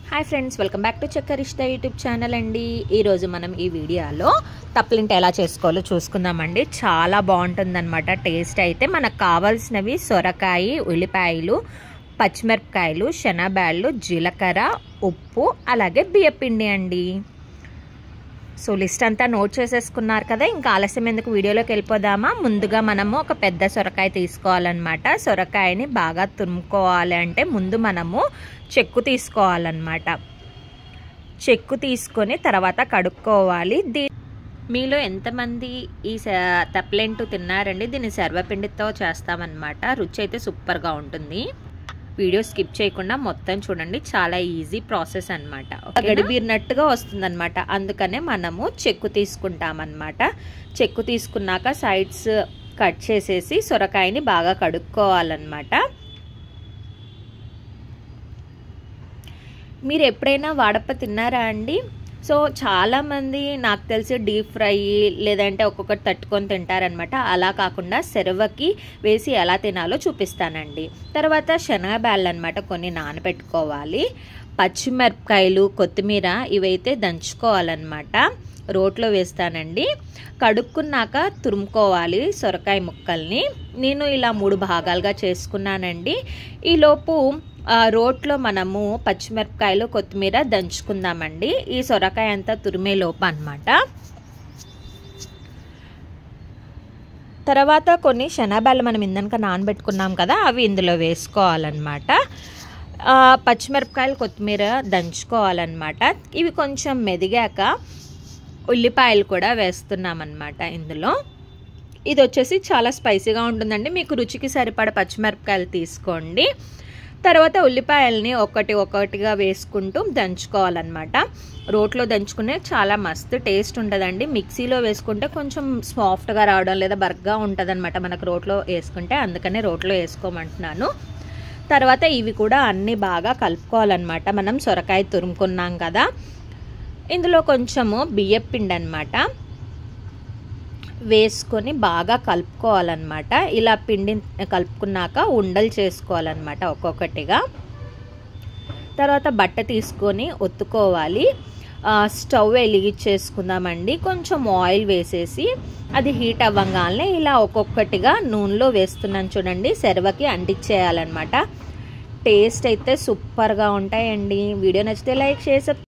Hi friends, welcome back to Chakkarishta YouTube channel అండి. ఈరోజు మనం ఈ వీడియోలో తప్పలింట ఎలా చేసుకోవాలో చూసుకుందామండి. చాలా బాగుంటుందన్నమాట టేస్ట్. అయితే మనకు కావాల్సినవి సొరకాయ, ఉల్లిపాయలు, పచ్చిమిరపకాయలు, శనగబ్యాళ్ళు, జీలకర్ర, ఉప్పు, అలాగే బియ్యపిండి అండి. సో లిస్ట్ అంతా నోట్ చేసేసుకున్నారు కదా, ఇంకా ఆలస్యం ఎందుకు వీడియోలోకి వెళ్ళిపోదామా. ముందుగా మనము ఒక పెద్ద సొరకాయ తీసుకోవాలన్నమాట. సొరకాయని బాగా తురుముకోవాలి అంటే ముందు మనము చెక్కు తీసుకోవాలన్నమాట. చెక్కు తీసుకొని తర్వాత కడుక్కోవాలి. మీలో ఎంతమంది ఈ తప్పలెంటు తిన్నారండి? దీన్ని సర్వపిండితో చేస్తామన్నమాట. రుచి అయితే సూపర్గా ఉంటుంది. వీడియో స్కిప్ చేయకుండా మొత్తం చూడండి, చాలా ఈజీ ప్రాసెస్ అనమాట. గడిబీరినట్టుగా వస్తుందన్నమాట. అందుకనే మనము చెక్కు తీసుకుంటామన్నమాట. చెక్కు తీసుకున్నాక సైడ్స్ కట్ చేసేసి సొరకాయని బాగా కడుక్కోవాలన్నమాట. మీరు ఎప్పుడైనా వాడప్ప తిన్నారా అండి? సో చాలామంది నాకు తెలిసి డీప్ ఫ్రై లేదంటే ఒక్కొక్కటి తట్టుకొని తింటారనమాట. అలా కాకుండా సెరవకి వేసి ఎలా తినాలో చూపిస్తానండి. తర్వాత శనగబ్యాళ్ళు అనమాట కొన్ని నానబెట్టుకోవాలి. పచ్చిమిరపకాయలు, కొత్తిమీర ఇవైతే దంచుకోవాలన్నమాట. రోట్లో వేస్తానండి. కడుక్కున్నాక తురుముకోవాలి సొరకాయ ముక్కల్ని. నేను ఇలా 3 భాగాలుగా చేసుకున్నానండి. ఈలోపు రోట్లో మనము పచ్చిమిరపకాయలు, కొత్తిమీర దంచుకుందామండి. ఈ సొరకాయ అంతా తురిమే లోపు అనమాట. తర్వాత కొన్ని శనగబ్యాళ్ళు మనం ఇందనక నానబెట్టుకున్నాం కదా, అవి ఇందులో వేసుకోవాలన్నమాట. పచ్చిమిరపకాయలు, కొత్తిమీర దంచుకోవాలన్నమాట. ఇవి కొంచెం మెదిగాక ఉల్లిపాయలు కూడా వేస్తున్నామన్నమాట ఇందులో. ఇది వచ్చేసి చాలా స్పైసీగా ఉంటుందండి. మీకు రుచికి సరిపడ పచ్చిమిరపకాయలు తీసుకోండి. తర్వాత ఉల్లిపాయల్ని ఒక్కొక్కటిగా వేసుకుంటూ దంచుకోవాలన్నమాట. రోట్లో దంచుకునే చాలా మస్తు టేస్ట్ ఉంటుందండి. మిక్సీలో వేసుకుంటే కొంచెం సాఫ్ట్గా రావడం లేదా బర్గ్గా ఉంటుంది అనమాట మనకు రోట్లో వేసుకుంటే. అందుకనే రోట్లో వేసుకోమంటున్నాను. తర్వాత ఇవి కూడా అన్నీ బాగా కలుపుకోవాలన్నమాట. మనం సొరకాయ తురుముకున్నాం కదా, ఇందులో కొంచెము బియ్యపిండి అనమాట వేసుకొని బాగా కలుపుకోవాలన్నమాట. ఇలా పిండి కలుపుకున్నాక ఉండలు చేసుకోవాలన్నమాట ఒక్కొక్కటిగా. తర్వాత బట్ట తీసుకొని ఒత్తుకోవాలి. స్టవ్ వెలిగించేసుకుందామండి. కొంచెం ఆయిల్ వేసేసి అది హీట్ అవ్వగానే ఇలా ఒక్కొక్కటిగా నూనెలో వేస్తున్నాను చూడండి. సెరవకి అంటించేయాలన్నమాట. టేస్ట్ అయితే సూపర్గా ఉంటాయండి. వీడియో నచ్చితే లైక్ చేసి